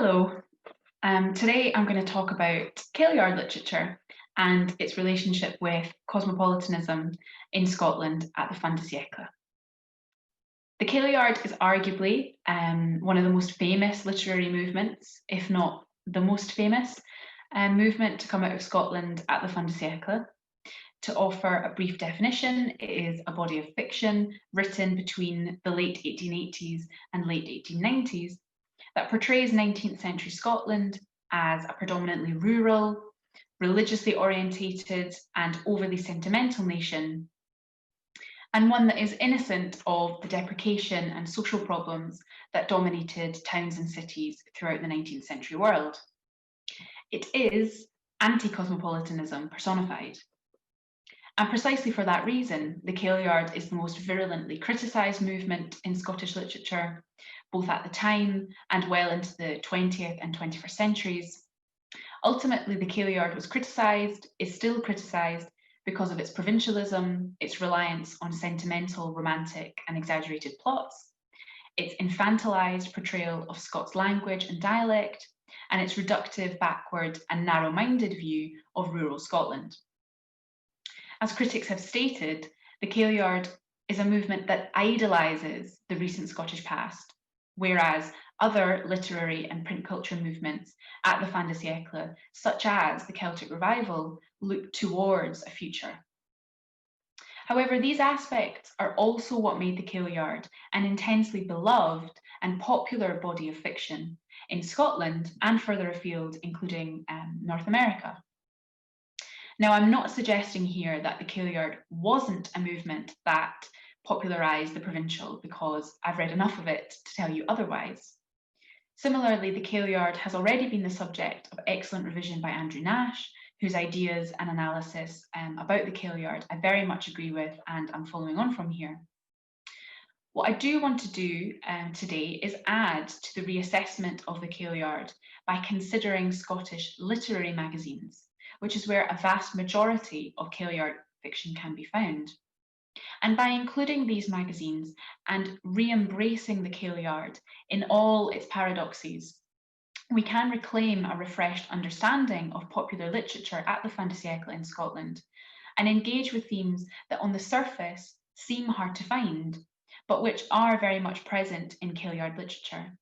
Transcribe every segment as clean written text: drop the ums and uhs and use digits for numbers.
Hello. Today I'm going to talk about Kailyard literature and its relationship with cosmopolitanism in Scotland at the fin de siècle. The Kailyard is arguably one of the most famous literary movements, if not the most famous movement to come out of Scotland at the fin de siècle. To offer a brief definition, it is a body of fiction written between the late 1880s and late 1890s that portrays 19th century Scotland as a predominantly rural, religiously orientated and overly sentimental nation, and one that is innocent of the depreciation and social problems that dominated towns and cities throughout the 19th century world. It is anti-cosmopolitanism personified. And precisely for that reason, the Kailyard is the most virulently criticised movement in Scottish literature, both at the time and well into the 20th and 21st centuries. Ultimately, the Kailyard was criticised, is still criticised, because of its provincialism, its reliance on sentimental, romantic, and exaggerated plots, its infantilised portrayal of Scots language and dialect, and its reductive, backward, and narrow-minded view of rural Scotland. As critics have stated, the Kailyard is a movement that idolises the recent Scottish past, whereas other literary and print culture movements at the fin de siècle, such as the Celtic Revival, look towards a future. However, these aspects are also what made the Kailyard an intensely beloved and popular body of fiction in Scotland and further afield, including North America. Now, I'm not suggesting here that the Kailyard wasn't a movement that popularised the provincial, because I've read enough of it to tell you otherwise. Similarly, the Kailyard has already been the subject of excellent revision by Andrew Nash, whose ideas and analysis about the Kailyard I very much agree with and I'm following on from here. What I do want to do today is add to the reassessment of the Kailyard by considering Scottish literary magazines, which is where a vast majority of Kailyard fiction can be found. And by including these magazines and re-embracing the Kailyard in all its paradoxes, we can reclaim a refreshed understanding of popular literature at the fin de siècle in Scotland and engage with themes that on the surface seem hard to find, but which are very much present in Kailyard literature.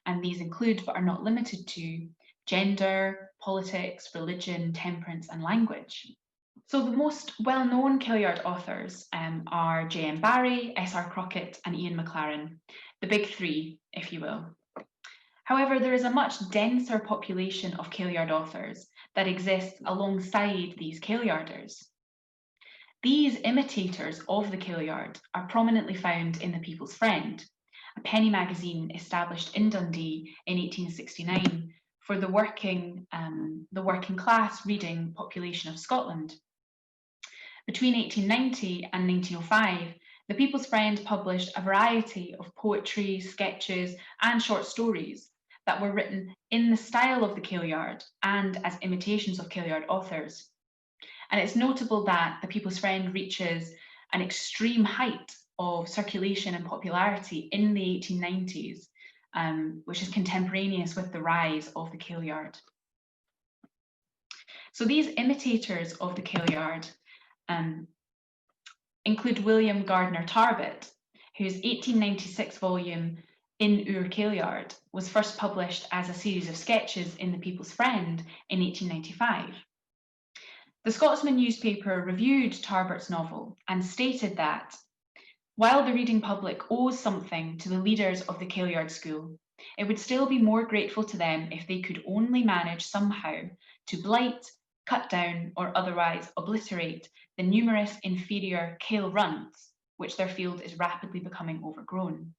And these include, but are not limited to, gender, politics, religion, temperance, and language. So the most well-known Kailyard authors are J.M. Barrie, S.R. Crockett, and Ian Maclaren, the big three, if you will. However, there is a much denser population of Kailyard authors that exists alongside these Kailyarders. These imitators of the Kailyard are prominently found in The People's Friend, a penny magazine established in Dundee in 1869 for the working class reading population of Scotland. Between 1890 and 1905, The People's Friend published a variety of poetry, sketches, and short stories that were written in the style of the Kailyard and as imitations of Kailyard authors. And it's notable that The People's Friend reaches an extreme height of circulation and popularity in the 1890s, which is contemporaneous with the rise of the Kailyard. So these imitators of the Kailyard include William Gardner Tarbet, whose 1896 volume In Ur Kailyard was first published as a series of sketches in The People's Friend in 1895. The Scotsman newspaper reviewed Tarbet's novel and stated that, while the reading public owes something to the leaders of the Kailyard school, it would still be more grateful to them if they could only manage somehow to blight, cut down, or otherwise obliterate the numerous inferior Kail runts, which their field is rapidly becoming overgrown.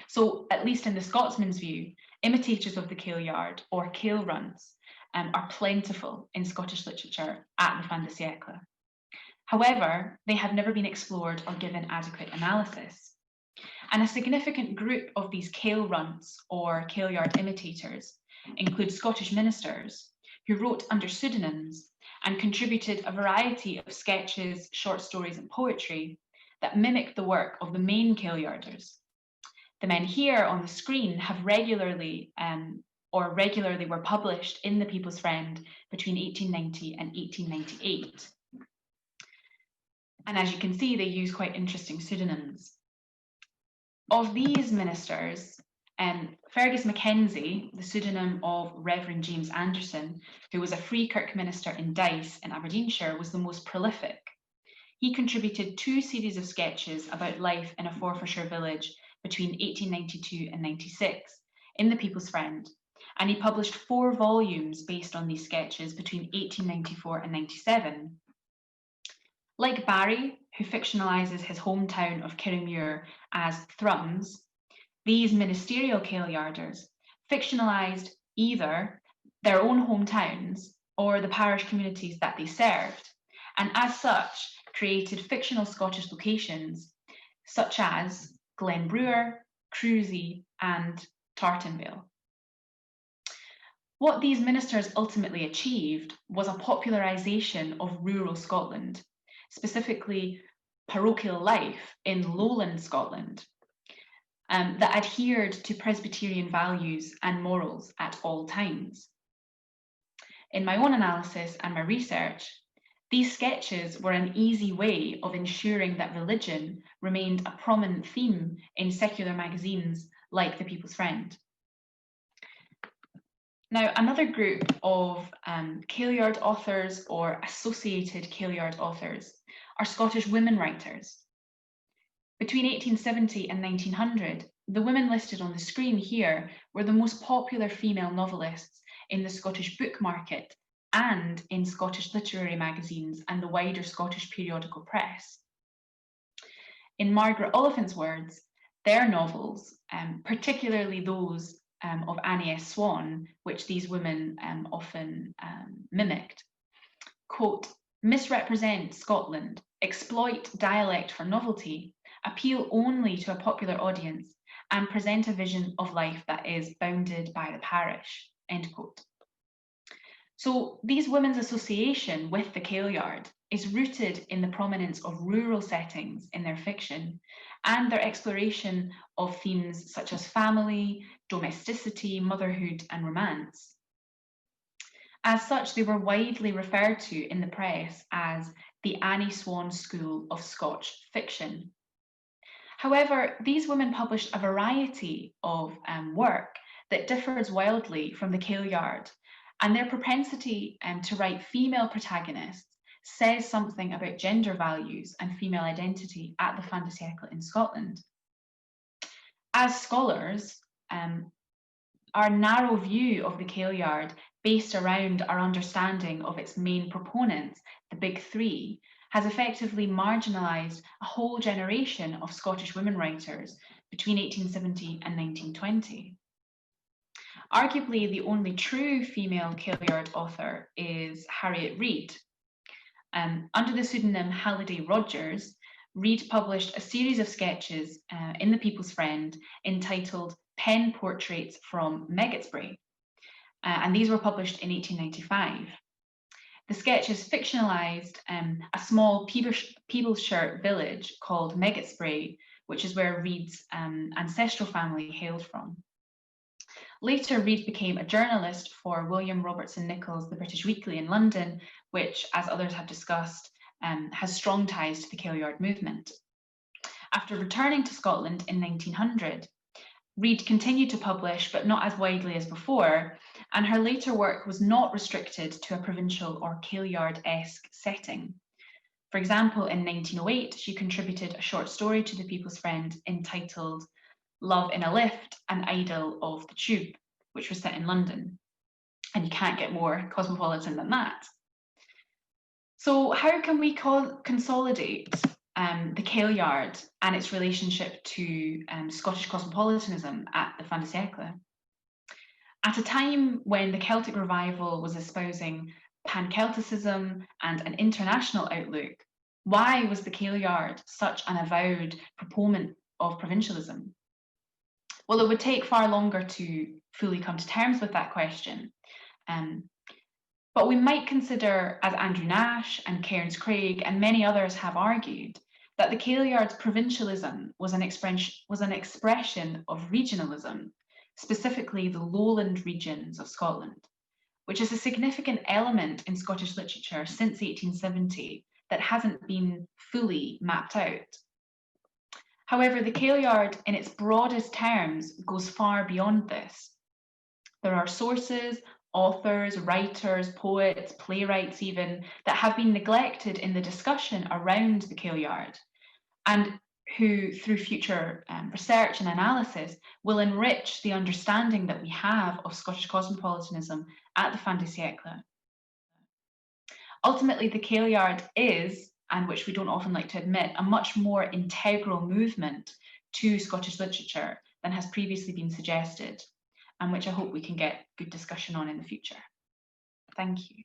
So, at least in the Scotsman's view, imitators of the Kailyard, or Kail runts, are plentiful in Scottish literature at the fin de siècle. However, they have never been explored or given adequate analysis. And a significant group of these Kail runts, or Kailyard imitators, include Scottish ministers who wrote under pseudonyms and contributed a variety of sketches, short stories, and poetry that mimic the work of the main Kailyarders. The men here on the screen have regularly were published in the People's Friend between 1890 and 1898. And as you can see, they use quite interesting pseudonyms. Of these ministers, Fergus Mackenzie, the pseudonym of Reverend James Anderson, who was a Free Kirk minister in Dice in Aberdeenshire, was the most prolific. He contributed 2 series of sketches about life in a Forfarshire village between 1892 and 96 in the People's Friend, and he published 4 volumes based on these sketches between 1894 and 97. Like Barry, who fictionalises his hometown of Kirriemuir as Thrums, these ministerial Kailyarders fictionalised either their own hometowns or the parish communities that they served, and as such created fictional Scottish locations such as Glenbrewer, Cruzy and Tartanvale. What these ministers ultimately achieved was a popularisation of rural Scotland, specifically parochial life in lowland Scotland, that adhered to Presbyterian values and morals at all times. In my own analysis and my research, these sketches were an easy way of ensuring that religion remained a prominent theme in secular magazines like the People's Friend. Now, another group of Kailyard authors or associated Kailyard authors are Scottish women writers. Between 1870 and 1900, the women listed on the screen here were the most popular female novelists in the Scottish book market and in Scottish literary magazines and the wider Scottish periodical press. In Margaret Oliphant's words, their novels, particularly those of Annie S. Swan, which these women often mimicked, quote, misrepresent Scotland, exploit dialect for novelty, appeal only to a popular audience, and present a vision of life that is bounded by the parish, end quote. So these women's association with the Kailyard is rooted in the prominence of rural settings in their fiction and their exploration of themes such as family, domesticity, motherhood, and romance. As such, they were widely referred to in the press as the Annie Swan School of Scotch Fiction. However, these women published a variety of work that differs wildly from the Kailyard, and their propensity to write female protagonists says something about gender values and female identity at the fin de siècle in Scotland. As scholars, our narrow view of the Kailyard, based around our understanding of its main proponents, the Big Three, has effectively marginalised a whole generation of Scottish women writers between 1870 and 1920. Arguably, the only true female Kailyard author is Harriet Reid. Under the pseudonym Halliday Rogers, Reid published a series of sketches in the People's Friend entitled Pen Portraits from Meggettsbury, and these were published in 1895. The sketches fictionalised a small Peeblesshire village called Meggettsbury, which is where Reid's ancestral family hailed from. Later, Reid became a journalist for William Robertson Nichols' The British Weekly in London, which, as others have discussed, has strong ties to the Kailyard movement. After returning to Scotland in 1900, Reid continued to publish, but not as widely as before, and her later work was not restricted to a provincial or Kailyard-esque setting. For example, in 1908, she contributed a short story to the People's Friend entitled Love in a Lift, an Idyll of the Tube, which was set in London. And you can't get more cosmopolitan than that. So how can we consolidate the Kailyard and its relationship to Scottish cosmopolitanism at the fin de siècle? At a time when the Celtic revival was espousing pan-Celticism and an international outlook, why was the Kailyard such an avowed proponent of provincialism? Well, it would take far longer to fully come to terms with that question. But we might consider, as Andrew Nash and Cairns Craig and many others have argued, that the Kailyard's provincialism was an expression of regionalism, specifically the lowland regions of Scotland, which is a significant element in Scottish literature since 1870 that hasn't been fully mapped out. However, the Kailyard, in its broadest terms, goes far beyond this. There are sources, authors, writers, poets, playwrights even, that have been neglected in the discussion around the Kailyard, and who, through future research and analysis, will enrich the understanding that we have of Scottish cosmopolitanism at the fin de siècle. Ultimately, the Kailyard is, and which we don't often like to admit, a much more integral movement to Scottish literature than has previously been suggested, and which I hope we can get good discussion on in the future. Thank you.